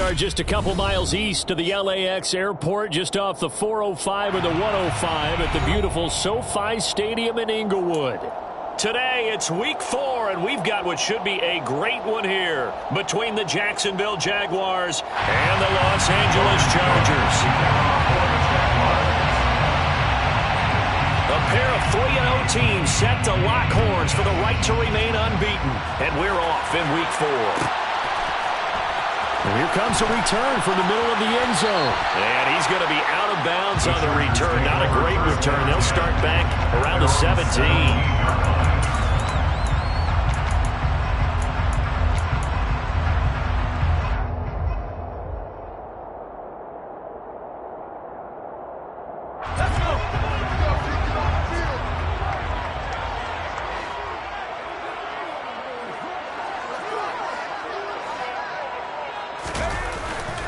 are just a couple miles east of the LAX airport, just off the 405 and the 105 at the beautiful SoFi Stadium in Inglewood. Today, it's week 4, and we've got what should be a great one here between the Jacksonville Jaguars and the Los Angeles Chargers. A pair of 3-0 teams set to lock horns for the right to remain unbeaten, and we're off in week 4. And here comes a return from the middle of the end zone. And he's going to be out of bounds on the return. Not a great return. They'll start back around the 17.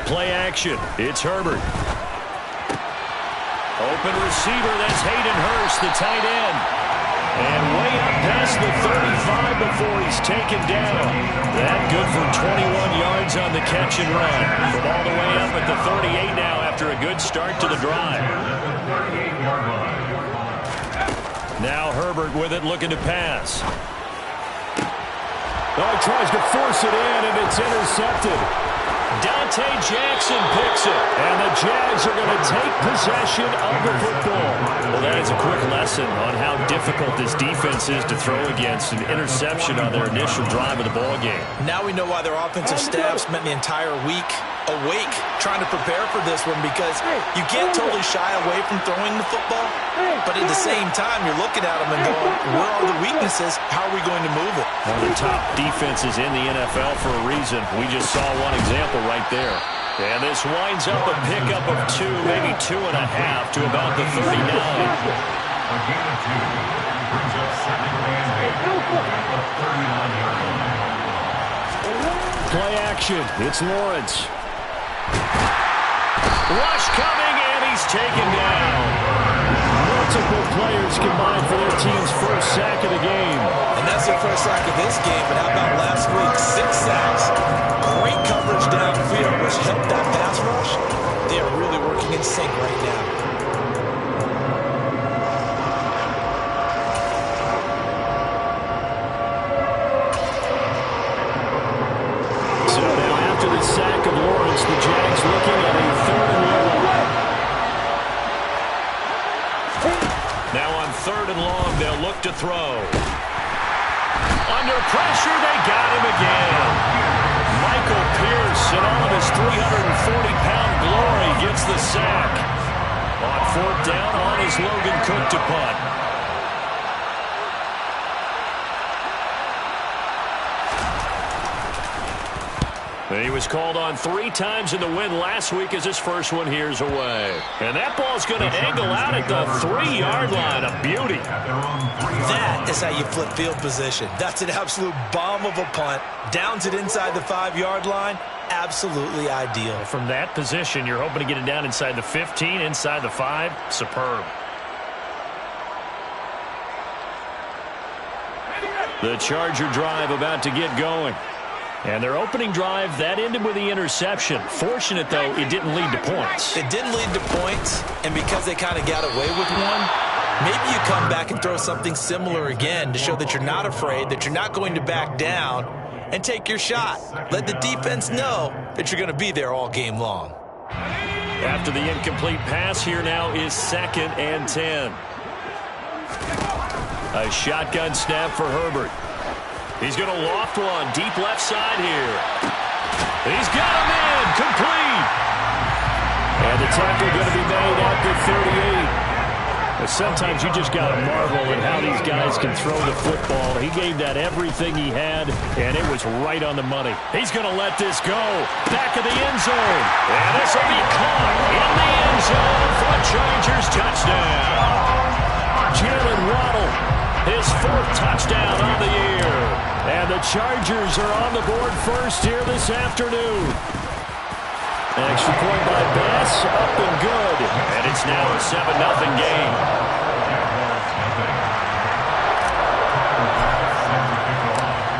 Play action. It's Herbert. Open receiver. That's Hayden Hurst, the tight end. And way up past the 35 before he's taken down. That good for 21 yards on the catch and run. From all the way up at the 38 now after a good start to the drive. Now Herbert with it, looking to pass. Oh, he tries to force it in, and it's intercepted. Dante Jackson picks it, and the Jags are going to take possession of the football. Well, that is a quick lesson on how difficult this defense is to throw against an interception on their initial drive of the ballgame. Now we know why their offensive staff spent the entire week awake trying to prepare for this one, because you can't totally shy away from throwing the football, but at the same time you're looking at them and going, where are the weaknesses? How are we going to move it? One of the top defenses in the NFL for a reason. We just saw one example right there. And this winds up a pickup of 2, maybe 2.5 to about the 39. Play action. It's Lawrence. Rush coming, and he's taken down. Multiple players combined for their team's first sack of the game. And that's their first sack of this game, but how about last week? 6 sacks. Great coverage downfield, which helped that pass rush. They are really working in sync right now. So now after the sack of Lawrence, the Jags looking at a 3rd and long. Now on 3rd and long, they'll look to throw. Under pressure, they got him again. Michael Pierce, in all of his 340-pound glory, gets the sack. On 4th down, on is Logan Cook to punt. He was called on 3 times in the win last week as his first one here's away. And that ball's going to angle out at the 3-yard line. A beauty. That is how you flip field position. That's an absolute bomb of a punt. Downs it inside the 5-yard line. Absolutely ideal. From that position, you're hoping to get it down inside the 15, inside the 5. Superb. The Charger drive about to get going. And their opening drive, that ended with the interception. Fortunate, though, it didn't lead to points. It didn't lead to points, and because they kind of got away with one, maybe you come back and throw something similar again to show that you're not afraid, that you're not going to back down, and take your shot. Let the defense know that you're going to be there all game long. After the incomplete pass, here now is 2nd and 10. A shotgun snap for Herbert. He's going to loft one deep left side here. He's got him in. Complete. And the tackle going to be made at the 38. But sometimes you just got to marvel at how these guys can throw the football. He gave that everything he had, and it was right on the money. He's going to let this go. Back of the end zone. And this will be caught in the end zone for a Chargers touchdown. Jalen Waddle, his 4th touchdown on the year. And the Chargers are on the board first here this afternoon. An extra point by Bass, up and good. And it's now a 7-0 game.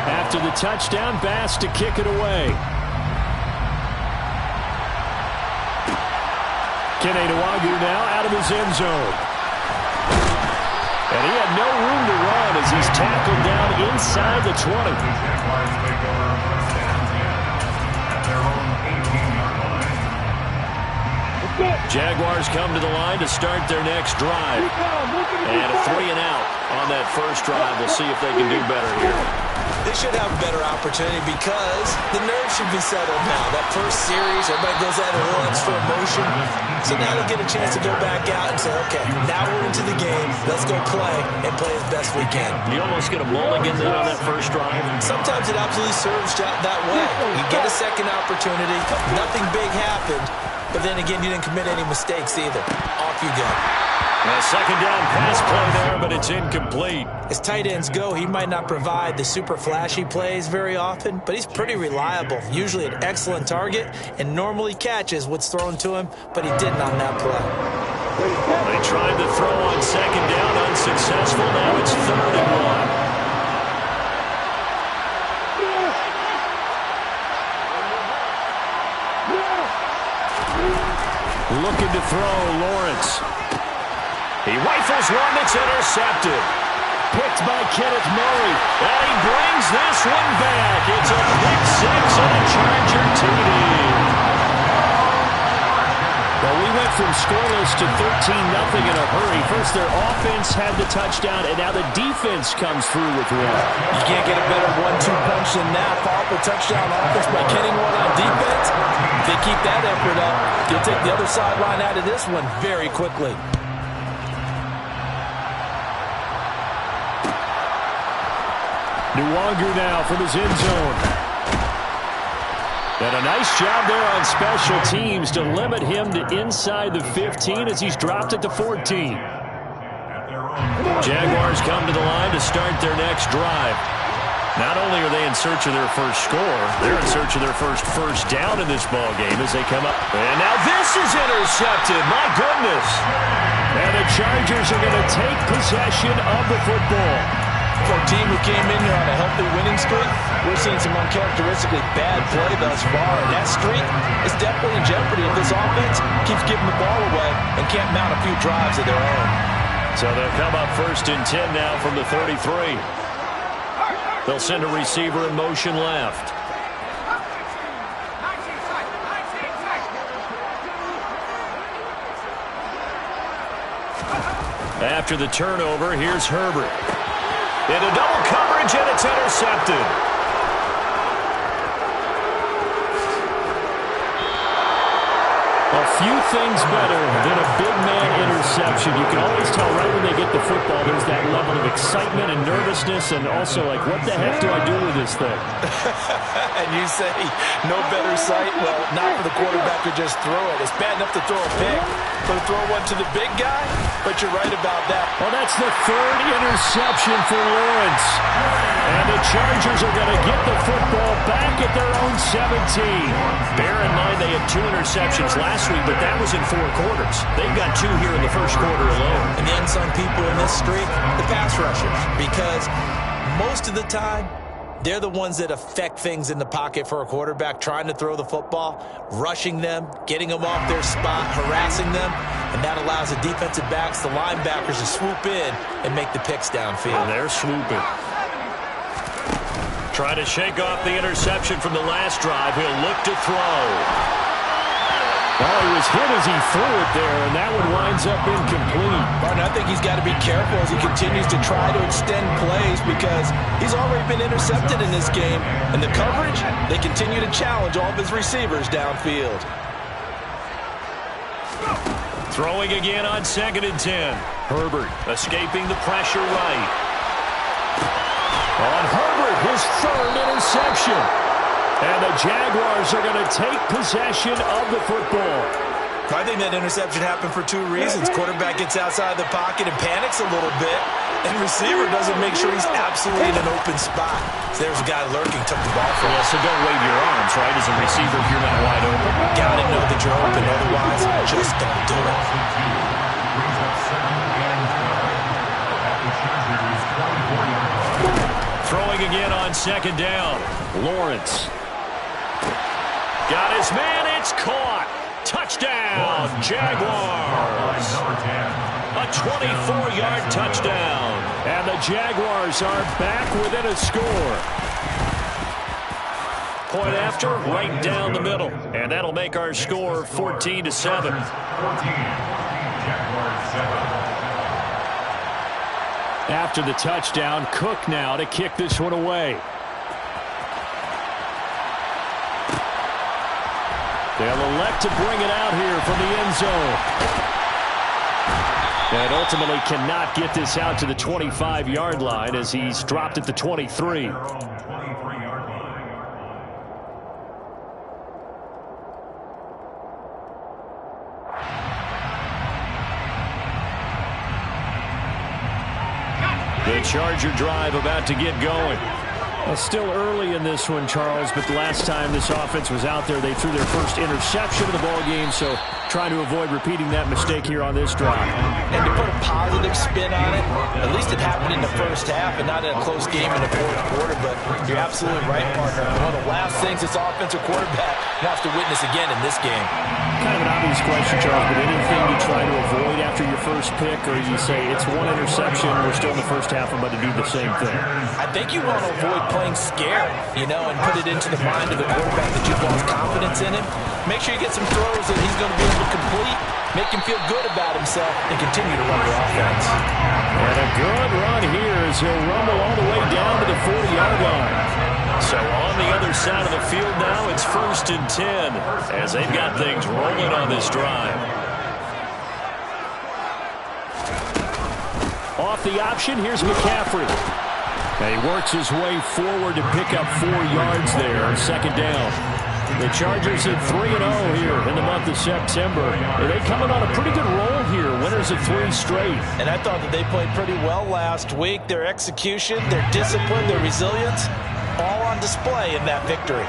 After the touchdown, Bass to kick it away. now out of his end zone. And he had no room to run as he's tackled down inside the 20. Jaguars come to the line to start their next drive. And a 3 and out on that first drive. We'll see if they can do better here. They should have a better opportunity because the nerves should be settled now. That first series, everybody goes out and runs for emotion. So now they'll get a chance to go back out and say, okay, now we're into the game. Let's go play and play as best we can. You almost get a mulligan then on that first drive. Sometimes it absolutely serves that way. You get a second opportunity. Nothing big happened. But then again, you didn't commit any mistakes either. Off you go. A second down pass play there, but it's incomplete. As tight ends go, he might not provide the super flashy plays very often, but he's pretty reliable. Usually an excellent target and normally catches what's thrown to him, but he didn't on that play. They tried to throw on second down, unsuccessful. Now it's 3rd and 1. Looking to throw, Lawrence. He rifles one that's intercepted. Picked by Kenneth Murray. And he brings this one back. It's a pick 6 and a Charger TD. Well, we went from scoreless to 13-0 in a hurry. First, their offense had the touchdown, and now the defense comes through with one. You can't get a better 1-2 punch than that. Follow up a touchdown offense by getting one on defense. If they keep that effort up, you'll take the other sideline out of this one very quickly. Nwangu now from his end zone. And a nice job there on special teams to limit him to inside the 15 as he's dropped it to 14. Jaguars come to the line to start their next drive. Not only are they in search of their first score, they're in search of their first down in this ball game as they come up. And now this is intercepted. My goodness. And the Chargers are going to take possession of the football. For a team who came in here on a healthy winning streak, we're seeing some uncharacteristically bad play thus far. And that streak is definitely in jeopardy if this offense keeps giving the ball away and can't mount a few drives of their own. So they'll come up 1st and 10 now from the 33. They'll send a receiver in motion left. After the turnover, here's Herbert. Into double coverage, and it's intercepted. A few things better than a big man interception. You can always tell right when they get the football, there's that level of excitement and nervousness, and also like, what the heck do I do with this thing? And you say, no better sight? Well, not for the quarterback to just throw it. It's bad enough to throw a pick, but to throw one to the big guy? But you're right about that. Well, that's the 3rd interception for Lawrence. And the Chargers are going to get the football back at their own 17. Bear in mind they had 2 interceptions last week, but that was in 4 quarters. They've got 2 here in the first quarter alone. And the unsung people in this streak, the pass rushers, because most of the time, they're the ones that affect things in the pocket for a quarterback, trying to throw the football, rushing them, getting them off their spot, harassing them, and that allows the defensive backs, the linebackers to swoop in and make the picks downfield. And they're swooping. Trying to shake off the interception from the last drive. He'll look to throw. Well, he was hit as he threw it there, and that one winds up incomplete. Martin, I think he's got to be careful as he continues to try to extend plays because he's already been intercepted in this game. And the coverage, they continue to challenge all of his receivers downfield. Throwing again on 2nd and 10. Herbert escaping the pressure right. On Herbert, his 3rd interception. And the Jaguars are going to take possession of the football. I think that interception happened for 2 reasons. Quarterback gets outside the pocket and panics a little bit. And receiver doesn't make sure he's absolutely in an open spot. So there's a guy lurking, took the ball from him. So don't wave your arms, right, as a receiver if you're not wide open. Got to know that you're open. Otherwise, just don't do it. Throwing again on 2nd down. Lawrence. Got his man, it's caught. Touchdown, Jaguars. A 24-yard touchdown. And the Jaguars are back within a score. Point after, right down the middle. And that'll make our score 14-7. After the touchdown, Cook now to kick this one away. They'll elect to bring it out here from the end zone. And ultimately cannot get this out to the 25-yard line as he's dropped at the 23. The Charger drive about to get going. It's still early in this one, Charles, but the last time this offense was out there, they threw their first interception of the ball game, so trying to avoid repeating that mistake here on this drive. And to put a positive spin on it, at least it happened in the first half and not in a close game in the fourth quarter, but you're absolutely right, partner. One of the last things this offensive quarterback has to witness again in this game. Kind of an obvious question, Charles, but anything you try to avoid after your first pick, or you say it's one interception, we're still in the first half, I'm about to do the same thing? I think you want to avoid playing scared, and put it into the mind of the quarterback that you've lost confidence in him. Make sure you get some throws that he's going to be able to complete, make him feel good about himself, and continue to run your offense. And a good run here as he'll rumble all the way down to the 40-yard line. So on the other side of the field now, it's 1st and 10 as they've got things rolling on this drive. Off the option, here's McCaffrey. And he works his way forward to pick up 4 yards there on 2nd down. The Chargers at 3-0 here in the month of September. They're coming on a pretty good roll here, winners of 3 straight. And I thought that they played pretty well last week. Their execution, their discipline, their resilience, all on display in that victory.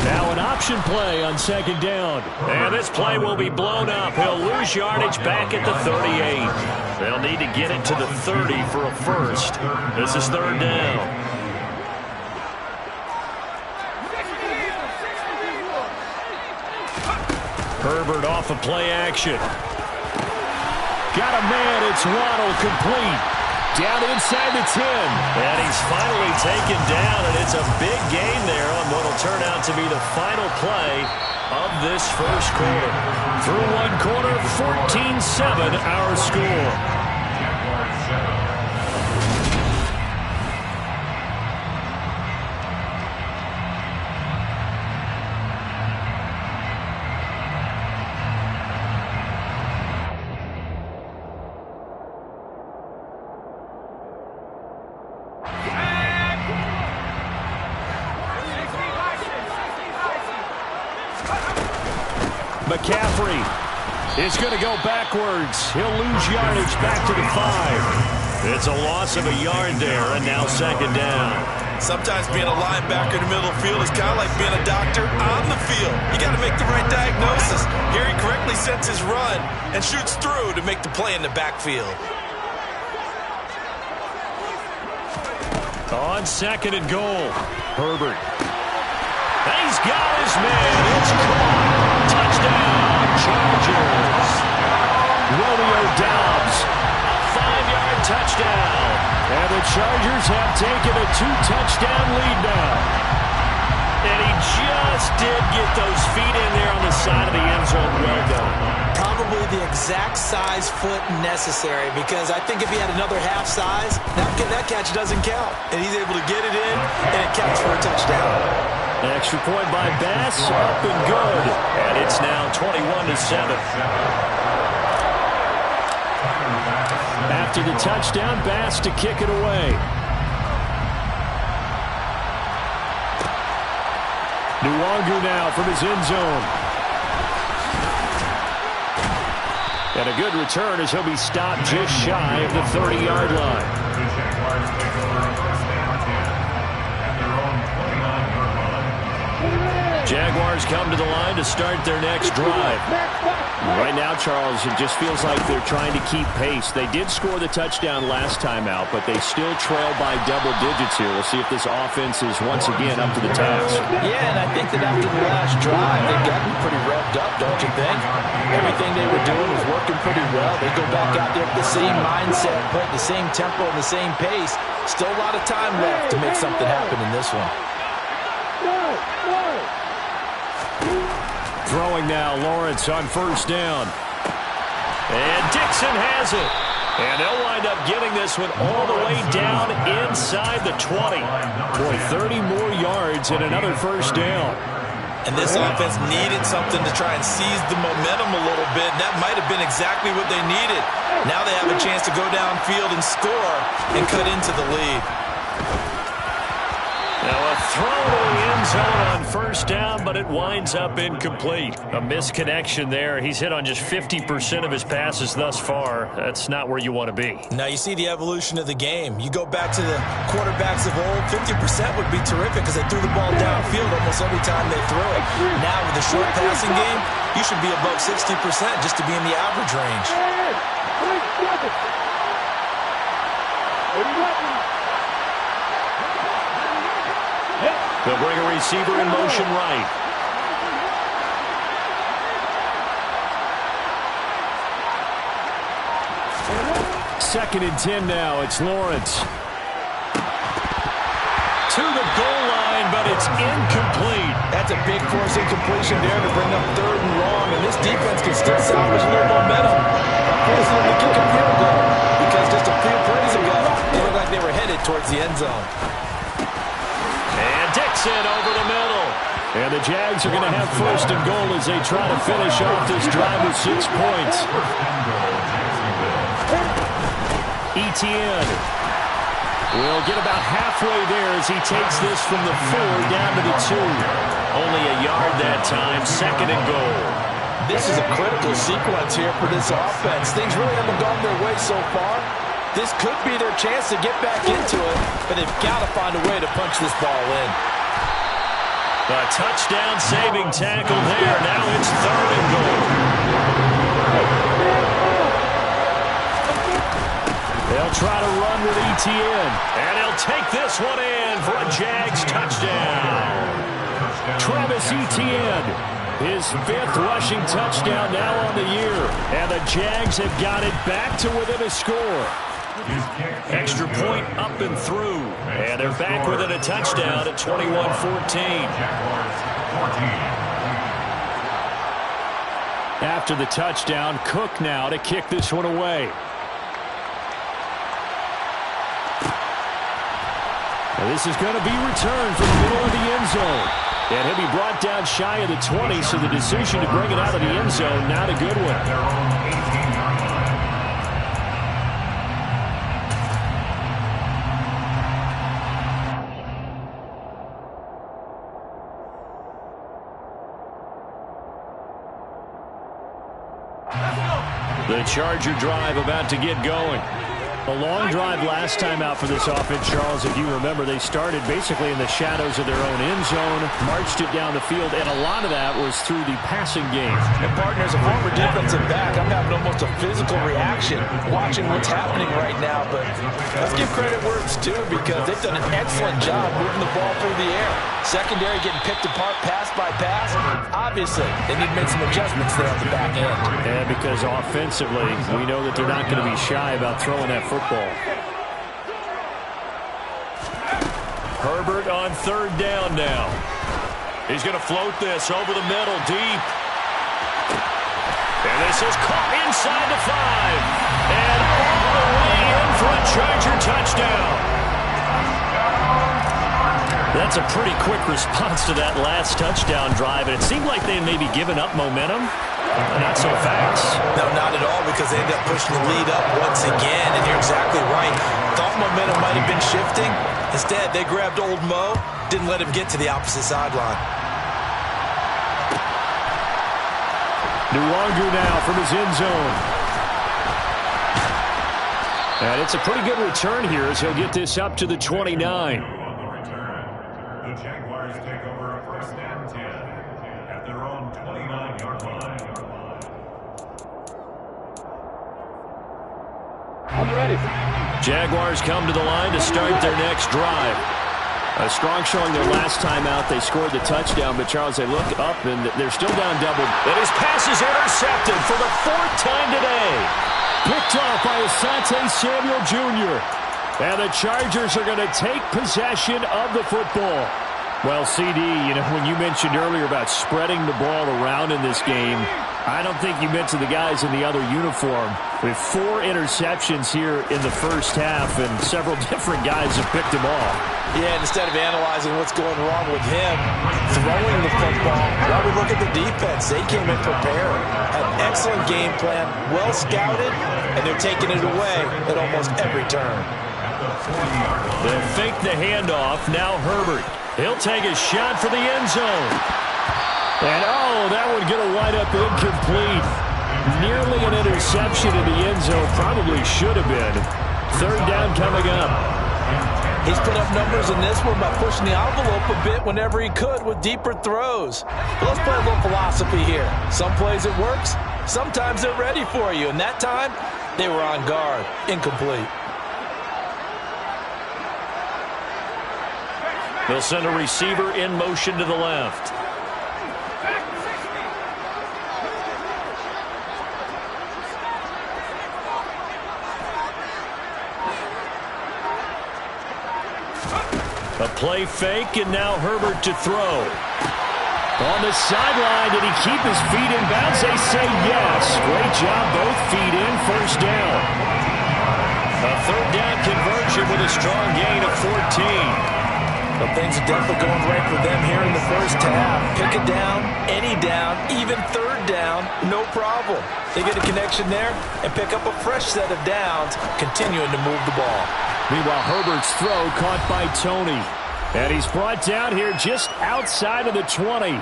Now an option play on 2nd down. And this play will be blown up. He'll lose yardage back at the 38. They'll need to get it to the 30 for a first. This is 3rd down. Herbert off of play action. Got a man, it's Waddle, complete. Down inside the 10. And he's finally taken down, and it's a big gain there on what will turn out to be the final play of this first quarter. Through one quarter, 14-7 our score. McCaffrey is going to go backwards. He'll lose yardage back to the 5. It's a loss of a yard there, and now 2nd down. Sometimes being a linebacker in the middle of the field is kind of like being a doctor on the field. You got to make the right diagnosis. Here he correctly sets his run and shoots through to make the play in the backfield. On 2nd and goal, Herbert. And he's got his man. It's caught. Touchdown, Chargers. Romeo Doubs, a 5-yard touchdown. And the Chargers have taken a 2-touchdown lead now. And he just did get those feet in there on the side of the end zone. Well done. Probably the exact size foot necessary, because I think if he had another half size, that catch doesn't count. And he's able to get it in, and it counts for a touchdown. Extra point by Bass, up and good. And it's now 21-7. After the touchdown, Bass to kick it away. Nwangu now from his end zone. And a good return as he'll be stopped just shy of the 30-yard line. Jaguars Jaguars come to the line to start their next drive. Right now, Charles, it just feels like they're trying to keep pace. They did score the touchdown last time out, but they still trail by double digits here. We'll see if this offense is once again up to the task. Yeah, and I think that after the last drive, they've gotten pretty revved up, don't you think? Everything they were doing was working pretty well. They go back out there with the same mindset, playing the same tempo and the same pace. Still a lot of time left to make something happen in this one. Throwing now, Lawrence on first down. And Dixon has it. And they'll wind up getting this one all the way down inside the 20. Boy, 30 more yards and another first down. And this offense needed something to try and seize the momentum a little bit. That might have been exactly what they needed. Now they have a chance to go downfield and score and cut into the lead. Now a throw to the end zone on first down, but it winds up incomplete. A misconnection there. He's hit on just 50% of his passes thus far. That's not where you want to be. Now you see the evolution of the game. You go back to the quarterbacks of old, 50% would be terrific because they threw the ball downfield almost every time they threw it. Now with the short passing game, you should be above 60% just to be in the average range. They'll bring a receiver in motion right. Second and 10 now. It's Lawrence. To the goal line, but it's incomplete. That's a big force incompletion there to bring up third and long, and this defense can still salvage a little momentum. Unfortunately, they kick a field goal because just a few plays ago, they looked like they were headed towards the end zone. And Dixon over the middle. And the Jags are going to have first and goal as they try to finish off this drive with 6 points. Etienne will get about halfway there as he takes this from the 4 down to the 2. Only a yard that time, second and goal. This is a critical sequence here for this offense. Things really haven't gone their way so far. This could be their chance to get back into it, but they've got to find a way to punch this ball in. A touchdown-saving tackle there. Now it's third and goal. They'll try to run with Etienne, and he'll take this one in for a Jags touchdown. Travis Etienne, his 5th rushing touchdown now on the year, and the Jags have got it back to within a score. Extra point up and through, and they're back within a touchdown at 21-14. After the touchdown, Cook now to kick this one away. Now this is going to be returned from the middle of the end zone. And he'll be brought down shy of the 20, so the decision to bring it out of the end zone, not a good one. The Charger drive about to get going. A long drive last time out for this offense, Charles. If you remember, they started basically in the shadows of their own end zone, marched it down the field, and a lot of that was through the passing game. And partner, as a former defensive back, I'm having almost a physical reaction watching what's happening right now. But let's give credit where it's due because they've done an excellent job moving the ball through the air. Secondary getting picked apart pass by pass. Obviously, they need to make some adjustments there at the back end. And because offensively, we know that they're not going to be shy about throwing that football. Herbert on third down now. He's going to float this over the middle deep. And this is caught inside the 5. And all the way in for a Charger touchdown. That's a pretty quick response to that last touchdown drive. And it seemed like they had maybe given up momentum. Not so fast. No, not at all, because they ended up pushing the lead up once again, and you're exactly right. Thought momentum might have been shifting. Instead, they grabbed old Mo, didn't let him get to the opposite sideline. Nwangu now from his end zone. And it's a pretty good return here as he'll get this up to the 29. The Jaguars take over first and 10 Jaguars come to the line to start their next drive. A strong showing their last time out. They scored the touchdown, but Charles, they look up, and they're still down double. And his pass is intercepted for the 4th time today. Picked off by Asante Samuel Jr. And the Chargers are going to take possession of the football. Well, CD, when you mentioned earlier about spreading the ball around in this game, I don't think you mentioned the guys in the other uniform. We have 4 interceptions here in the first half, and several different guys have picked them off. Yeah, and instead of analyzing what's going wrong with him throwing the football, well, we look at the defense. They came in prepared, had an excellent game plan, well scouted, and they're taking it away at almost every turn. They'll fake the handoff. Now Herbert. He'll take a shot for the end zone. And, that would get a wind up incomplete. Nearly an interception in the end zone. Probably should have been. 3rd down coming up. He's put up numbers in this one by pushing the envelope a bit whenever he could with deeper throws. But let's play a little philosophy here. Some plays it works. Sometimes they're ready for you. And that time, they were on guard. Incomplete. They'll send a receiver in motion to the left. A play fake, and now Herbert to throw. On the sideline, did he keep his feet in bounds? They say yes. Great job, both feet in, 1st down. A 3rd down conversion with a strong gain of 14. Well, things are definitely going right for them here in the first half. Pick it down, any down, even 3rd down, no problem. They get a connection there and pick up a fresh set of downs, continuing to move the ball. Meanwhile, Herbert's throw caught by Tony. And he's brought down here just outside of the 20.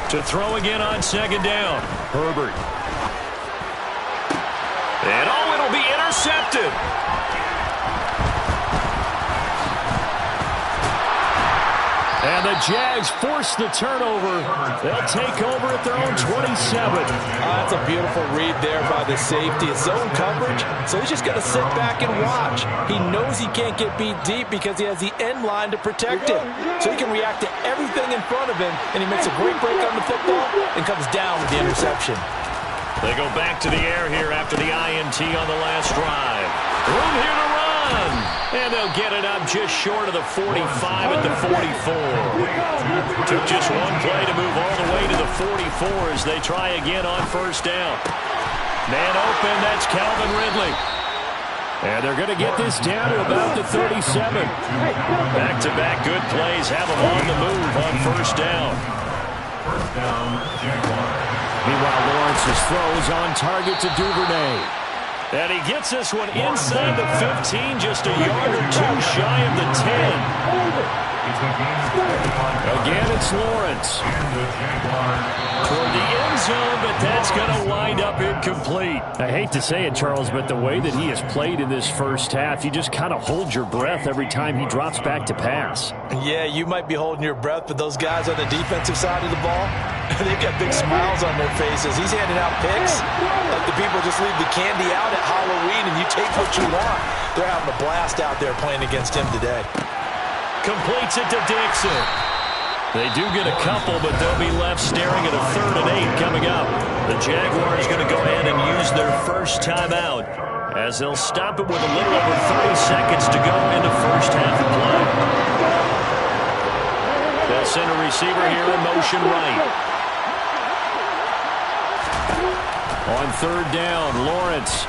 To throw again on 2nd down. Herbert. And it'll be intercepted. And the Jags force the turnover. They'll take over at their own 27. That's a beautiful read there by the safety. It's zone coverage, so he's just going to sit back and watch. He knows he can't get beat deep because he has the end line to protect him. So he can react to everything in front of him, and he makes a great break on the football and comes down with the interception. They go back to the air here after the INT on the last drive. Room here to run. And they'll get it up just short of the 45 at the 44. Took just one play to move all the way to the 44 as they try again on 1st down. Man open, that's Calvin Ridley. And they're going to get this down to about the 37. Back-to-back good plays have them on the move on 1st down. Meanwhile, Lawrence's throws on target to Duvernay. And he gets this one inside the 15, just a yard or 2 shy of the 10. Again, it's Lawrence. Toward the end zone, but that's going to wind up incomplete. I hate to say it, Charles, but the way that he has played in this first half, you just kind of hold your breath every time he drops back to pass. Yeah, you might be holding your breath, but those guys on the defensive side of the ball, they've got big smiles on their faces. He's handing out picks like the people just leave the candy out at Halloween and you take what you want. They're having a blast out there playing against him today. Completes it to Dixon. They do get a couple, but they'll be left staring at a 3rd and 8 coming up. The Jaguars going to go ahead and use their first timeout as they'll stop it with a little over 30 seconds to go in the first half of play. They'll send a receiver here in motion right. On 3rd down, Lawrence.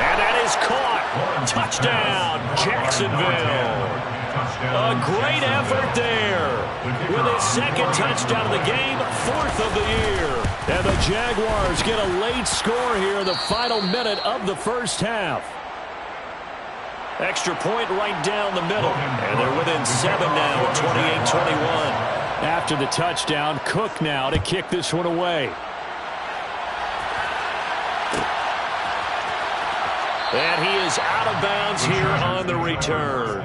And that is caught. Touchdown, Jacksonville. A great effort there. With his 2nd touchdown of the game, 4th of the year. And the Jaguars get a late score here in the final minute of the first half. Extra point right down the middle. And they're within 7 now, 28-21. After the touchdown, Cook now to kick this one away. And he is out of bounds here on the return.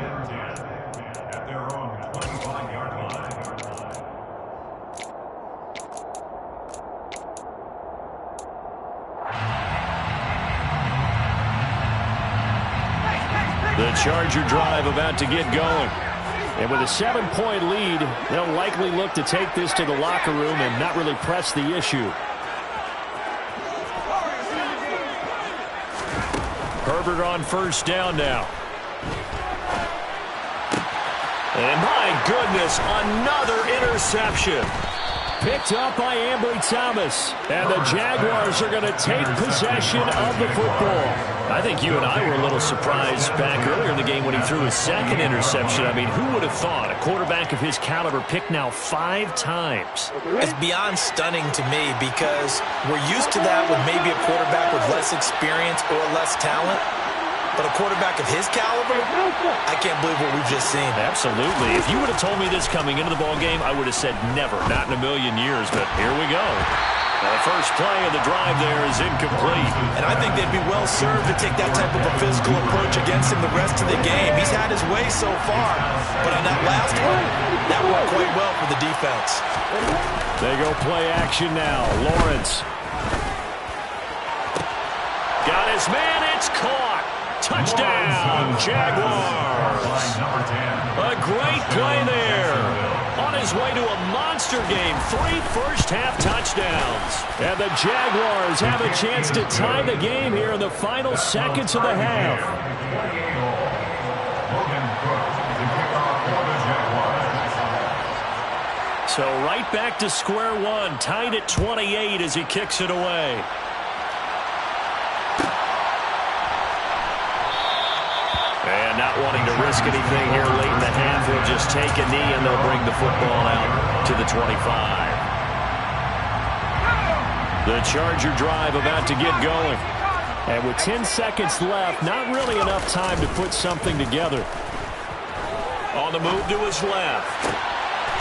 The Charger drive about to get going. And with a 7-point lead, they'll likely look to take this to the locker room and not really press the issue. Herbert on first down now. And my goodness, another interception. Picked up by Ambry Thomas. And the Jaguars are going to take possession of the football. I think you and I were a little surprised back earlier in the game when he threw his second interception. I mean, who would have thought a quarterback of his caliber picked now 5 times? It's beyond stunning to me because we're used to that with maybe a quarterback with less experience or less talent. But a quarterback of his caliber, I can't believe what we've just seen. Absolutely. If you would have told me this coming into the ballgame, I would have said never, not in a million years. But here we go. The first play of the drive there is incomplete. And I think they'd be well served to take that type of a physical approach against him the rest of the game. He's had his way so far, but on that last one, that worked quite well for the defense. They go play action now. Lawrence. Got his man. It's caught. Touchdown, Jaguars. A great play there. On his way to a monster game, 3 first-half touchdowns. And the Jaguars have a chance to tie the game here in the final seconds of the half. So right back to square one, tied at 28 as he kicks it away. And not wanting to risk anything here late in the half, he'll just take a knee and they'll bring the football out to the 25. The Charger drive about to get going. And with 10 seconds left, not really enough time to put something together. On the move to his left.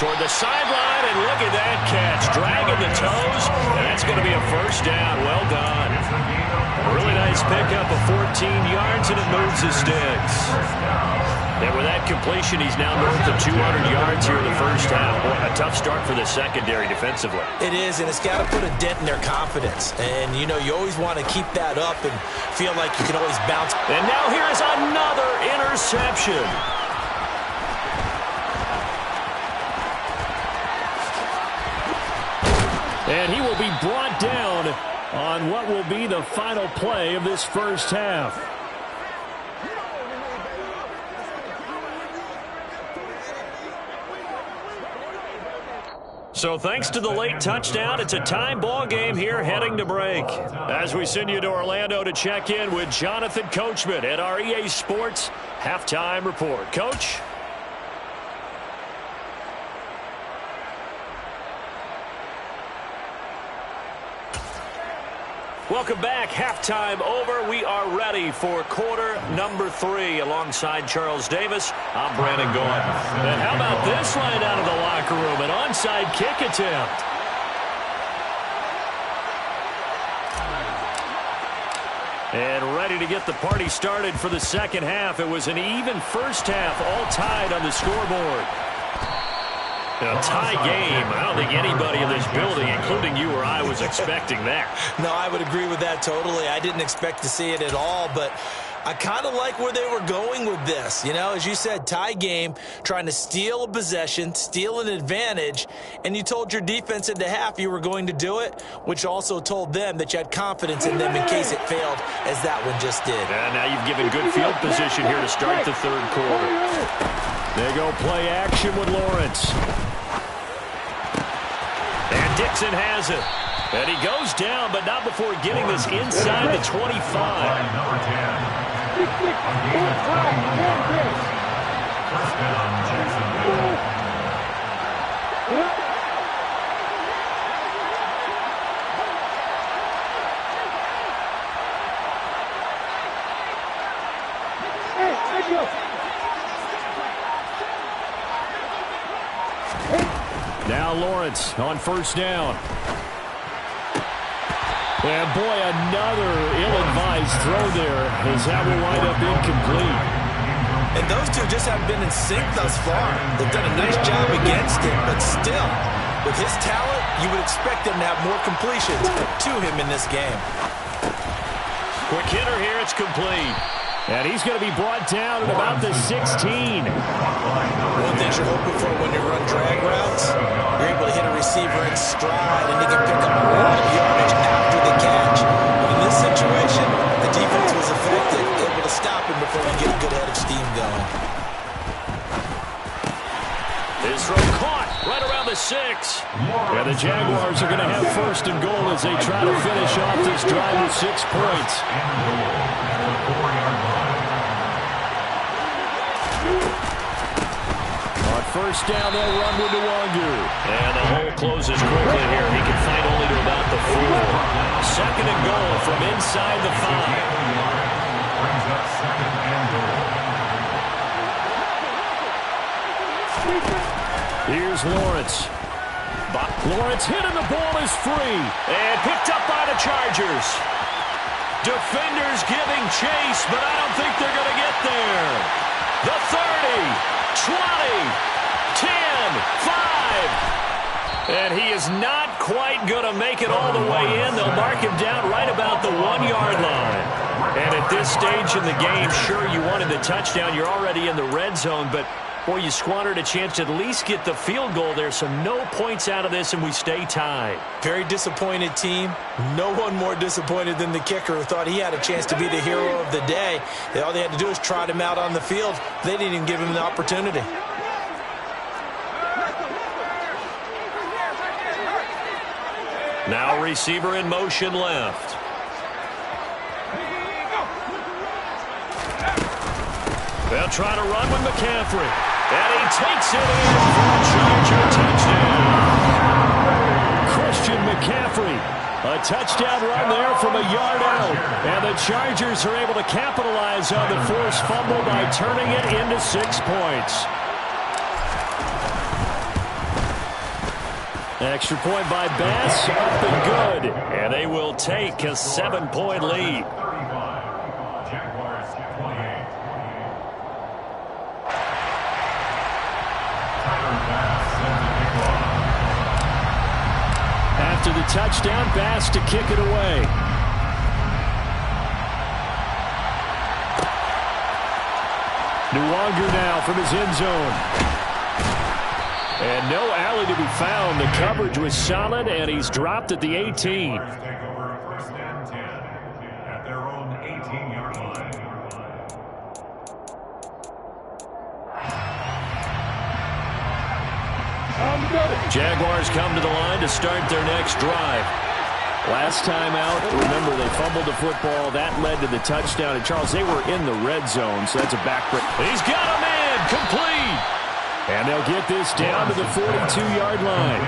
Toward the sideline, and look at that catch. Dragging the toes, and that's going to be a first down. Well done. Really nice pickup of 14 yards, and it moves the sticks. And with that completion, he's now north of 200 yards here in the first half. Boy, a tough start for the secondary defensively. It is, and it's got to put a dent in their confidence. And, you know, you always want to keep that up and feel like you can always bounce. And now here is another interception. And he will be brought down on what will be the final play of this first half. So thanks to the late touchdown, it's a tie ball game here heading to break. As we send you to Orlando to check in with Jonathan Coachman at our EA Sports Halftime Report. Coach? Welcome back. Halftime over. We are ready for quarter number 3 alongside Charles Davis. I'm Brandon Gordon. And how about this line out of the locker room? An onside kick attempt. And ready to get the party started for the second half. It was an even first half, all tied on the scoreboard. A tie game. I don't think anybody in this building, including you or I, was expecting that. No, I would agree with that totally. I didn't expect to see it at all, but I kind of like where they were going with this. You know, as you said, tie game, trying to steal a possession, steal an advantage, and you told your defense at the half you were going to do it, which also told them that you had confidence in them in case it failed, as that one just did. And now you've given good field position here to start the third quarter. They go play action with Lawrence. And Dixon has it. And he goes down, but not before getting this inside the 25. Now Lawrence on first down. And boy, another ill-advised throw there as that will wind up incomplete. And those two just haven't been in sync thus far. They've done a nice job against it, but still, with his talent, you would expect them to have more completions to him in this game. Quick hitter here, it's complete. And he's going to be brought down at about the 16. One thing you're hoping for when you run drag routes, you're able to hit a receiver in stride, and he can pick up a lot of yardage after the catch. But in this situation, the defense was effective, able to stop him before he get a good head of steam going. His throw caught right around the 6. And the Jaguars are going to have first and goal as they try to finish off this drive with 6 points. On first down, they'll run with Nwangu. And the hole closes quickly here. He can find only to about the 4. Second and goal from inside the 5. Brings up second and goal. Here's Lawrence. Lawrence hit and the ball is free. And picked up by the Chargers. Defenders giving chase, but I don't think they're going to get there. The 30, 20, 10, 5. And he is not quite going to make it all the way in. They'll mark him down right about the 1-yard line. And at this stage in the game, sure, you wanted the touchdown. You're already in the red zone, but boy, you squandered a chance to at least get the field goal there, so no points out of this, and we stay tied. Very disappointed team. No one more disappointed than the kicker who thought he had a chance to be the hero of the day. All they had to do was trot him out on the field. They didn't even give him the opportunity. Now receiver in motion left. They'll try to run with McCaffrey. And he takes it in for a Charger touchdown. Christian McCaffrey. A touchdown run there from a yard out. And the Chargers are able to capitalize on the forced fumble by turning it into 6 points. Extra point by Bass, up and good. And they will take a 7-point lead. After the touchdown, Bass to kick it away. Nwangu now from his end zone. And no alley to be found. The coverage was solid, and he's dropped at the 18. Take over first and 10 at their own 18-yard line. Jaguars come to the line to start their next drive. Last time out, remember, they fumbled the football. That led to the touchdown. And, Charles, they were in the red zone, so that's a back break. He's got a man complete. And they'll get this down to the 42-yard line.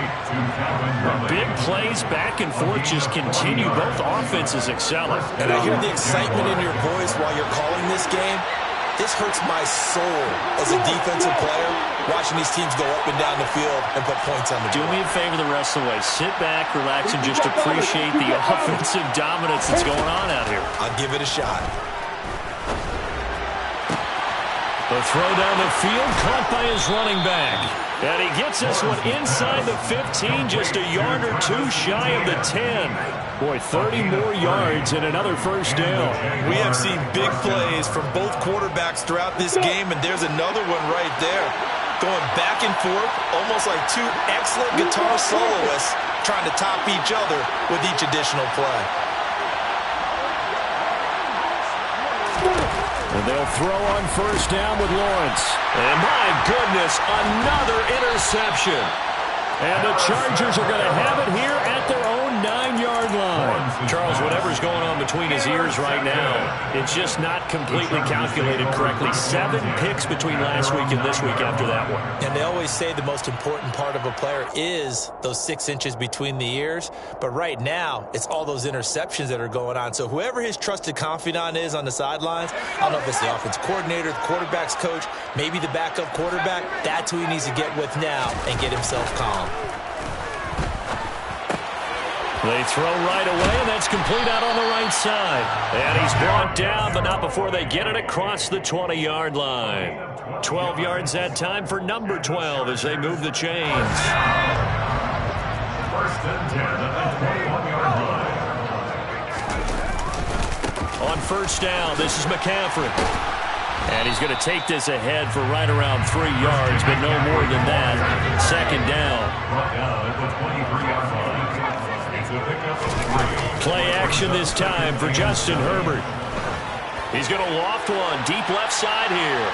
Big plays back and forth just continue. Both offenses excelling. And I hear the excitement in your voice while you're calling this game. This hurts my soul as a defensive player, watching these teams go up and down the field and put points on the board. Do me a favor the rest of the way. Sit back, relax, and just appreciate the offensive dominance that's going on out here. I'll give it a shot. The throw down the field, caught by his running back. And he gets this one inside the 15, just a yard or two shy of the 10. Boy, 30 more yards and another first down. We have seen big plays from both quarterbacks throughout this game, and there's another one right there. Going back and forth, almost like two excellent guitar soloists trying to top each other with each additional play. And they'll throw on first down with Lawrence. And my goodness, another interception. And the Chargers are going to have it here at their own 9-yard line. Charles, whatever's going on between his ears right now, it's just not completely calculated correctly. 7 picks between last week and this week after that one. And they always say the most important part of a player is those 6 inches between the ears. But right now, it's all those interceptions that are going on. So whoever his trusted confidant is on the sidelines, I don't know if it's the offense coordinator, the quarterback's coach, maybe the backup quarterback, that's who he needs to get with now and get himself calm. They throw right away, and that's complete out on the right side. And he's brought down, but not before they get it across the 20-yard line. 12 yards that time for number 12 as they move the chains. First and 10 at the 21-yard line. On first down, this is McCaffrey. And he's going to take this ahead for right around 3 yards, but no more than that. Second down. Brought down at the 23-yard line. Play action this time for Justin Herbert. He's going to loft one deep left side here.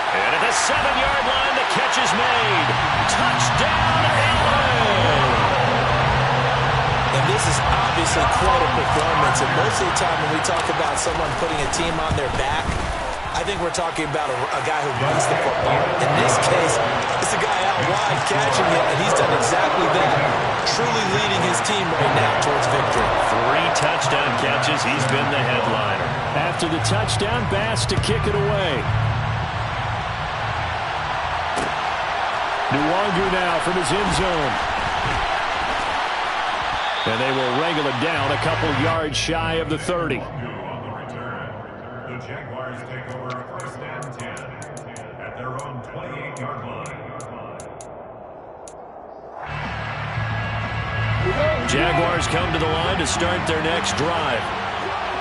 And at the 7-yard line, the catch is made. Touchdown, Allen! And this is obviously quite a performance. And most of the time when we talk about someone putting a team on their back, I think we're talking about a guy who runs the football. In this case, it's a guy out wide catching it, and he's done exactly that, truly leading his team right now towards victory. 3 touchdown catches. He's been the headliner. After the touchdown, Bass to kick it away. Nwangu now from his end zone. And they will wrangle it down a couple yards shy of the 30. The Jaguars take over first and 10 at their own 28-yard line. Jaguars come to the line to start their next drive.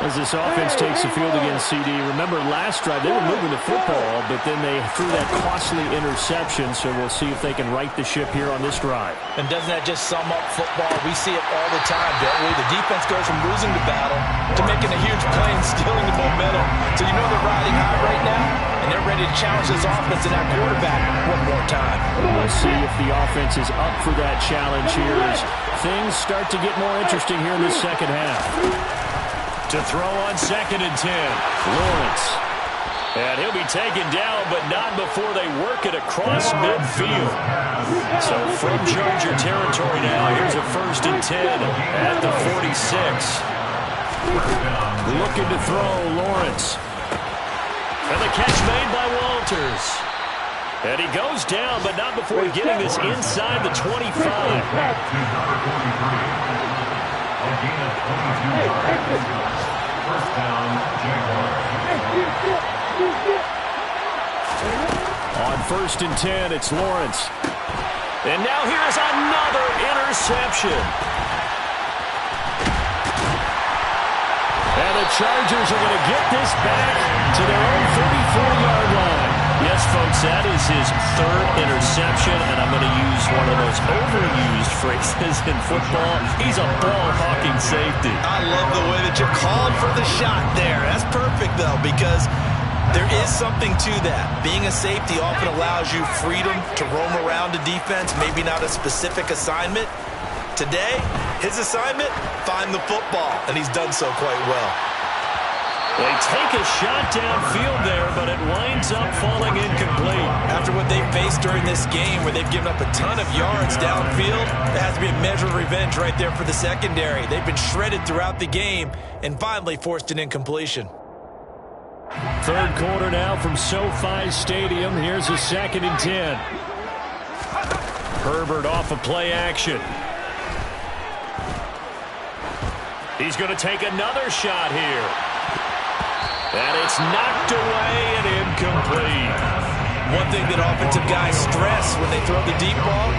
As this offense takes the field against CD, remember last drive they were moving the football, but then they threw that costly interception, so we'll see if they can right the ship here on this drive. And doesn't that just sum up football? We see it all the time, don't we? The defense goes from losing the battle to making a huge play and stealing the momentum. So you know they're riding high right now, and they're ready to challenge this offense and that quarterback one more time. We'll see if the offense is up for that challenge here as things start to get more interesting here in the second half. To throw on second and 10, Lawrence. And he'll be taken down, but not before they work it across midfield. So from Charger territory now, here's a first and 10 at the 46. Looking to throw, Lawrence. And the catch made by Walters. And he goes down, but not before getting this inside the 25. First down, Jaguars. On first and 10, it's Lawrence. And now here's another interception. And the Chargers are going to get this back to their own 34-yard line. Yes, folks, that is his 3rd interception, and I'm going to use one of those overused phrases in football. He's a ball-hawking safety. I love the way that you called for the shot there. That's perfect, though, because there is something to that. Being a safety often allows you freedom to roam around the defense, maybe not a specific assignment. Today, his assignment, find the football, and he's done so quite well. They take a shot downfield there, but it winds up falling incomplete. After what they faced during this game where they've given up a ton of yards downfield, there has to be a measure of revenge right there for the secondary. They've been shredded throughout the game and finally forced an incompletion. 3rd quarter now from SoFi Stadium. Here's a 2nd and 10. Herbert off of play action. He's going to take another shot here. And it's knocked away and incomplete. One thing that offensive guys stress when they throw the deep ball,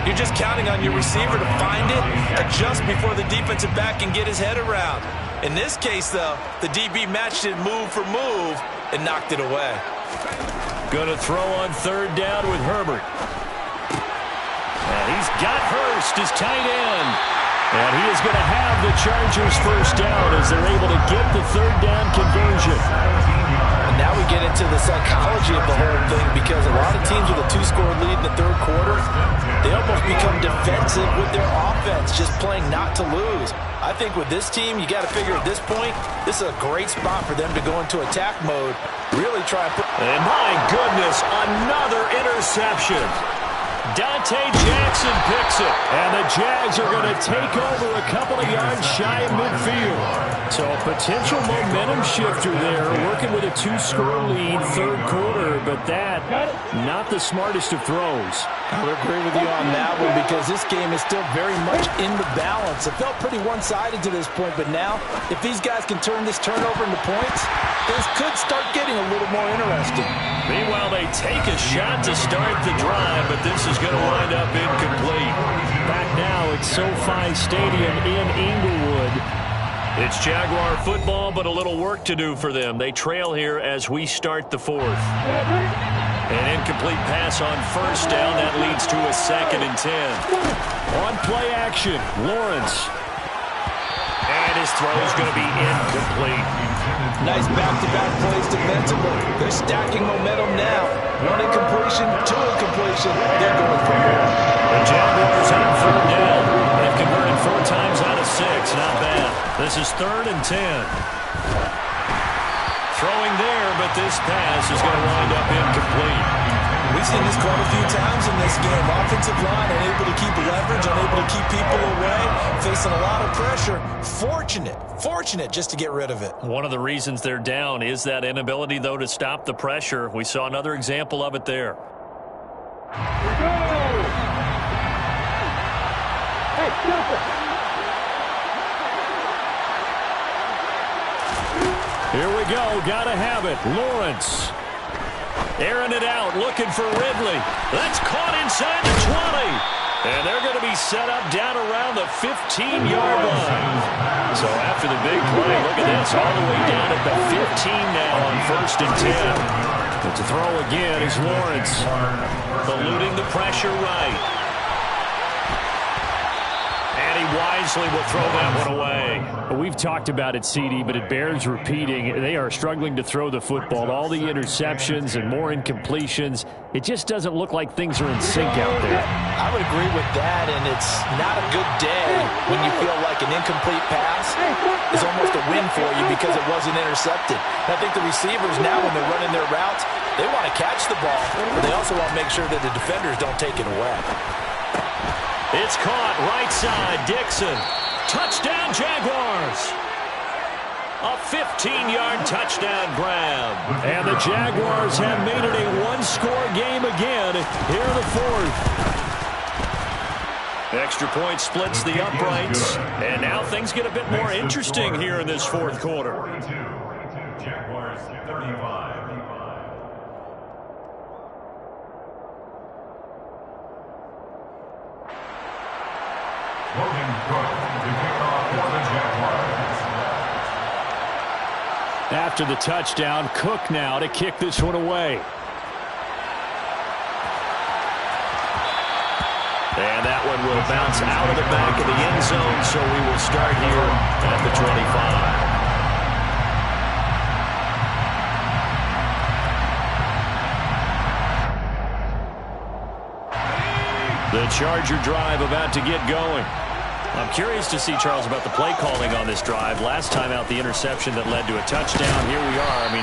you're just counting on your receiver to find it, adjust before the defensive back can get his head around. In this case, though, the DB matched it move for move and knocked it away. Going to throw on 3rd down with Herbert. And he's got Hurst, his tight end. And he is going to have the Chargers first down as they're able to get the 3rd down conversion. And now we get into the psychology of the whole thing because a lot of teams with a 2-score lead in the 3rd quarter, they almost become defensive with their offense, just playing not to lose. I think with this team, you got to figure at this point, this is a great spot for them to go into attack mode, really try and put... And my goodness, another interception. Dante Jackson picks it, and the Jags are going to take over a couple of yards shy of midfield. So a potential momentum shifter there, working with a 2-score lead, 3rd quarter, but that, not the smartest of throws. I would agree with you on that one because this game is still very much in the balance. It felt pretty one-sided to this point, but now, if these guys can turn this turnover into points, this could start getting a little more interesting. Meanwhile, they take a shot to start the drive, but this is going to wind up incomplete. Back now at SoFi Stadium in Inglewood. It's Jaguar football, but a little work to do for them. They trail here as we start the fourth. An incomplete pass on first down. That leads to a 2nd and 10. On play action, Lawrence. And his throw is going to be incomplete. Nice back-to-back plays defensively. They're stacking momentum now. 1 incompletion, 2 incompletion. They're going from here. The Jaguars on 3rd down. They've converted 4 times out of 6. Not bad. This is 3rd and 10. Throwing there, but this pass is going to wind up incomplete. We've seen this quite a few times in this game. Offensive line unable to keep leverage, unable to keep people away, facing a lot of pressure. Fortunate just to get rid of it. One of the reasons they're down is that inability, though, to stop the pressure. We saw another example of it there. Here we go. Gotta have it. Lawrence. Airing it out, looking for Ridley. That's caught inside the 20. And they're going to be set up down around the 15-yard line. So after the big play, look at this, all the way down at the 15 now on 1st and 10. But to throw again is Lawrence. Eluding the pressure right. And he wisely will throw that one away. We've talked about it, CD, but it bears repeating. They are struggling to throw the football. All the interceptions and more incompletions. It just doesn't look like things are in sync out there. I would agree with that, and it's not a good day when you feel like an incomplete pass is almost a win for you because it wasn't intercepted. And I think the receivers now, when they're running their routes, they want to catch the ball, but they also want to make sure that the defenders don't take it away. It's caught right side. Dixon. Touchdown, Jaguars. A 15-yard touchdown grab. And the Jaguars have made it a one-score game again here in the fourth. Extra point splits the uprights. And now things get a bit more interesting here in this fourth quarter. Jaguars 35. After the touchdown, Cook now to kick this one away. And that one will bounce out of the back of the end zone, so we will start here at the 25. The Charger drive about to get going. I'm curious to see, Charles, about the play calling on this drive. Last time out, the interception that led to a touchdown. Here we are. I mean,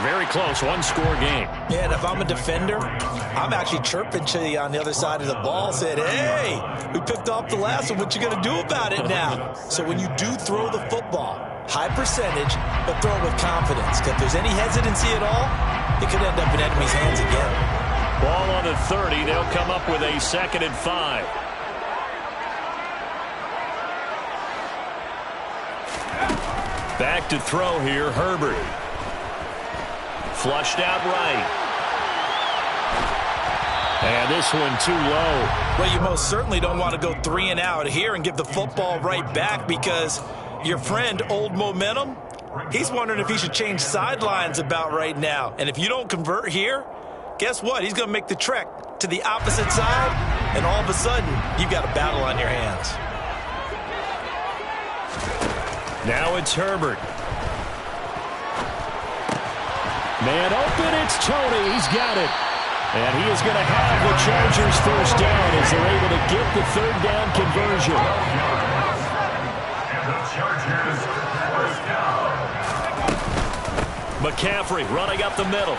very close, one-score game. Yeah, and if I'm a defender, I'm actually chirping to you on the other side of the ball, said, hey, we picked off the last one. What you going to do about it now? So when you do throw the football, high percentage, but throw it with confidence. If there's any hesitancy at all, it could end up in enemy's hands again. Ball on the 30. They'll come up with a 2nd and 5. Back to throw here, Herbert. Flushed out right. And this one too low. Well, you most certainly don't want to go 3 and out here and give the football right back because your friend, Old Momentum, he's wondering if he should change sidelines about right now. And if you don't convert here, guess what? He's going to make the trek to the opposite side, and all of a sudden, you've got a battle on your hands. Now it's Herbert. Man open, it's Tony. He's got it. And he is going to have the Chargers first down as they're able to get the 3rd down conversion. And the Chargers first down. McCaffrey running up the middle.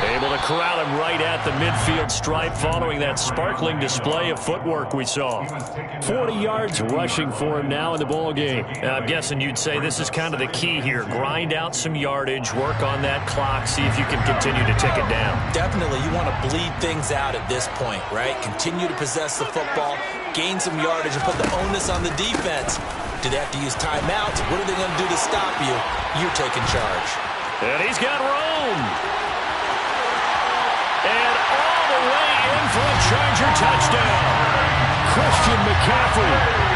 Able to corral him right at the midfield stripe following that sparkling display of footwork we saw. 40 yards rushing for him now in the ball game. I'm guessing you'd say this is kind of the key here. Grind out some yardage, work on that clock, see if you can continue to tick it down. Definitely, you want to bleed things out at this point, right? Continue to possess the football, gain some yardage, and put the onus on the defense. Do they have to use timeouts? What are they going to do to stop you? You're taking charge. And he's got room. And all the way in for a Charger touchdown. Christian McCaffrey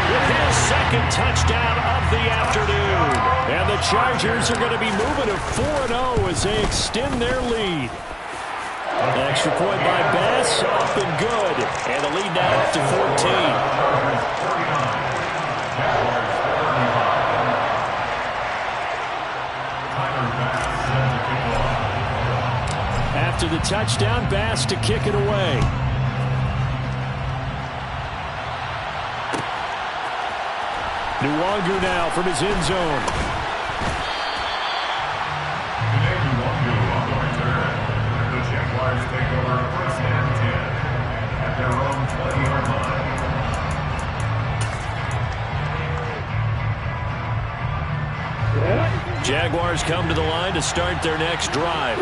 With his second touchdown of the afternoon. And the Chargers are going to be moving to 4-0 as they extend their lead. An extra point by Bass, up and good. And the lead now up to 14. After the touchdown, Bass to kick it away. Nwangu now from his end zone. The Jaguars take over first and 10 at their own 20-yard line. Jaguars come to the line to start their next drive.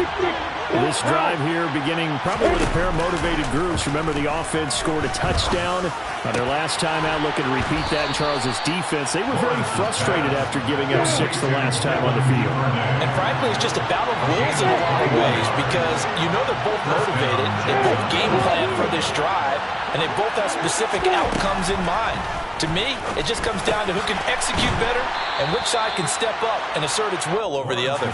This drive here beginning probably with a pair of motivated groups. Remember, the offense scored a touchdown on their last time out, looking to repeat that in Charles's defense. They were very frustrated after giving up 6 the last time on the field. And frankly, it's just a battle of wills in a lot of ways because you know they're both motivated. They both game plan for this drive, and they both have specific outcomes in mind. To me, it just comes down to who can execute better and which side can step up and assert its will over the other. A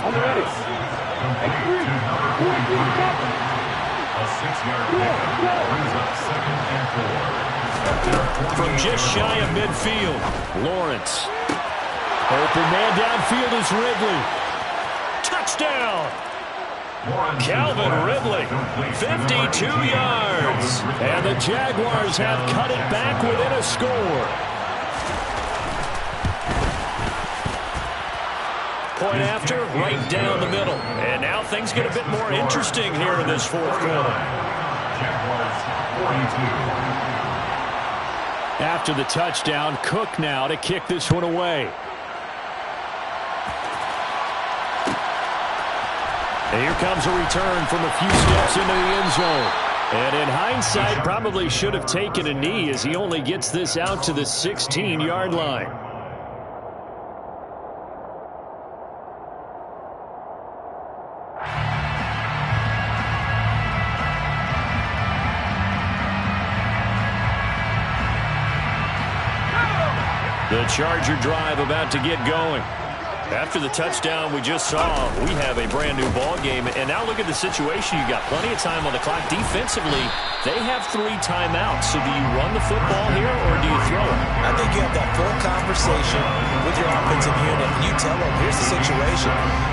6-yard pickup brings up 2nd and 4. From just shy of midfield, Lawrence. Open man downfield is Ridley. touchdown! Calvin Ridley, 52 yards. And the Jaguars have cut it back within a score. Point after, right down the middle. And now things get a bit more interesting here in this fourth quarter. Jaguars 42. After the touchdown, Cook now to kick this one away. And here comes a return from a few steps into the end zone. And in hindsight, probably should have taken a knee as he only gets this out to the 16-yard line. The Charger drive about to get going. After the touchdown we just saw, we have a brand new ball game. And now look at the situation. You got plenty of time on the clock. Defensively, they have 3 timeouts. So do you run the football here or do you throw it? I think you have that full conversation with your offensive unit, and you tell them, here's the situation.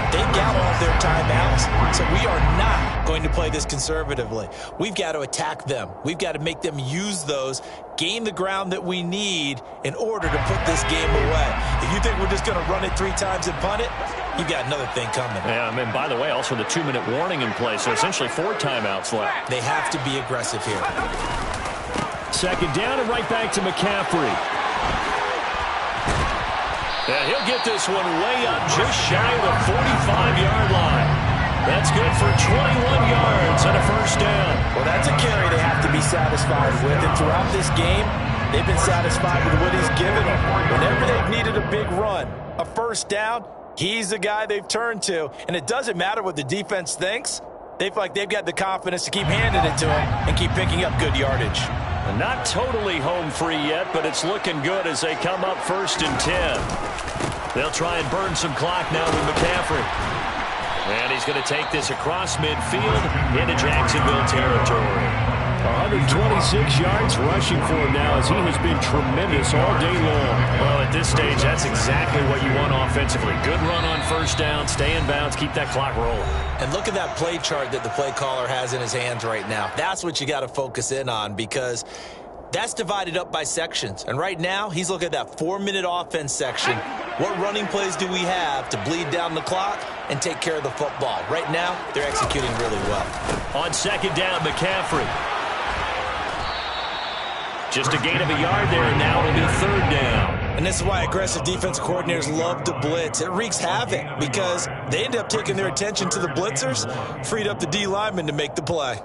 They've got all their timeouts, so we are not going to play this conservatively. We've got to attack them. We've got to make them use those, gain the ground that we need in order to put this game away. If you think we're just going to run it 3 times and punt it, you've got another thing coming. Yeah, and by the way, also the 2-minute warning in play, so essentially 4 timeouts left. They have to be aggressive here. Second down and right back to McCaffrey. And he'll get this one way up just shy of the 45-yard line. That's good for 21 yards and a first down. Well, that's a carry they have to be satisfied with. And throughout this game, they've been satisfied with what he's given them. Whenever they've needed a big run, a first down, he's the guy they've turned to. And it doesn't matter what the defense thinks. They feel like they've got the confidence to keep handing it to him and keep picking up good yardage. Not totally home free yet, but it's looking good as they come up 1st and 10. They'll try and burn some clock now with McCaffrey. And he's going to take this across midfield into Jacksonville territory. 126 yards rushing for him now as he has been tremendous all day long. Well, at this stage, that's exactly what you want offensively. Good run on first down, stay in bounds, keep that clock rolling. And look at that play chart that the play caller has in his hands right now. That's what you got to focus in on because That's divided up by sections. And right now, he's looking at that 4-minute offense section. What running plays do we have to bleed down the clock and take care of the football? Right now, they're executing really well. On second down, McCaffrey. Just a gain of a yard there, and now it'll be third down. And this is why aggressive defensive coordinators love to blitz. It wreaks havoc because they end up taking their attention to the blitzers, freed up the D lineman to make the play.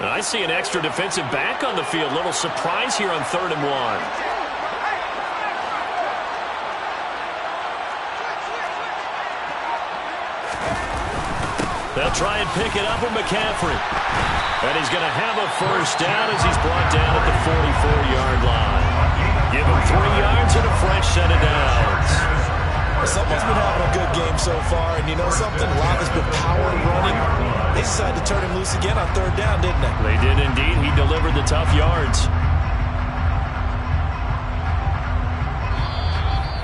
I see an extra defensive back on the field. Little surprise here on 3rd and 1. They'll try and pick it up with McCaffrey. And he's going to have a first down as he's brought down at the 44-yard line. Give him 3 yards and a fresh set of downs. Someone's been having a good game so far, and you know something? A lot has been power running. They decided to turn him loose again on 3rd down, didn't they? They did indeed. He delivered the tough yards.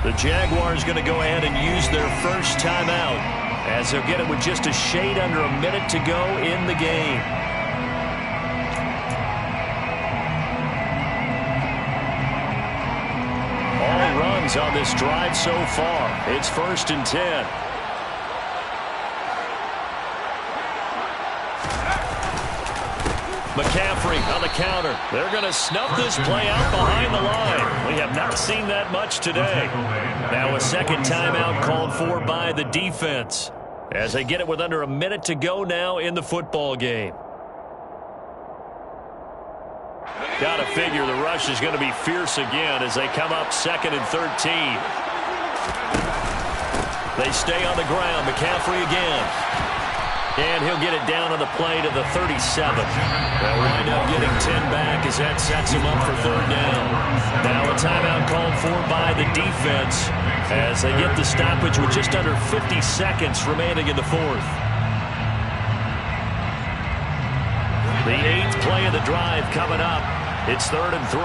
The Jaguars going to go ahead and use their first timeout as they'll get it with just a shade under a minute to go in the game. All runs on this drive so far. It's 1st and 10. McCaffrey on the counter. They're going to snuff this play out behind the line. We have not seen that much today. Now a second timeout called for by the defense as they get it with under a minute to go now in the football game. Got to figure the rush is going to be fierce again as they come up 2nd and 13. They stay on the ground. McCaffrey again. And he'll get it down on the play to the 37. They'll wind up getting 10 back as that sets him up for 3rd down. Now a timeout called for by the defense as they get the stoppage with just under 50 seconds remaining in the 4th. The 8th play of the drive coming up. It's 3rd and 3.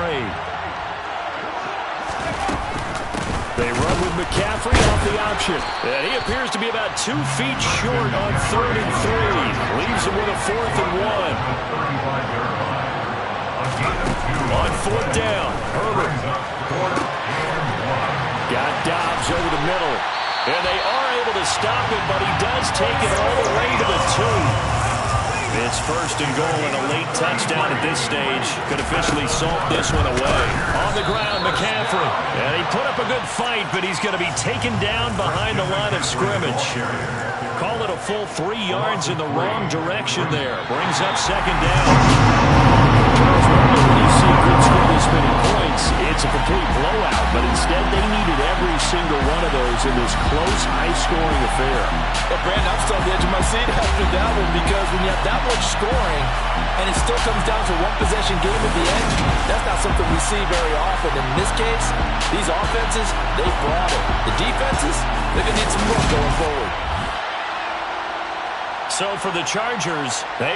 They run with McCaffrey off the option. And he appears to be about 2 feet short on 3rd and 3. Leaves him with a 4th and 1. On 4th down, Herbert. Got Dobbs over the middle. And they are able to stop him, but he does take it all the way to the 2. It's 1st and goal, and a late touchdown at this stage could officially salt this one away. On the ground, McCaffrey. And he put up a good fight, but he's going to be taken down behind the line of scrimmage. Call it a full 3 yards in the wrong direction there. Brings up 2nd down. When you see a good score this many points, it's a complete blowout, but instead they needed every single one of those in this close, high-scoring affair. Well, Brandon, I'm still on the edge of my seat after that one because when you have that much scoring and it still comes down to one possession game at the end, that's not something we see very often. And in this case, these offenses, they brought it. The defenses, they're going to need some work going forward. So for the Chargers, they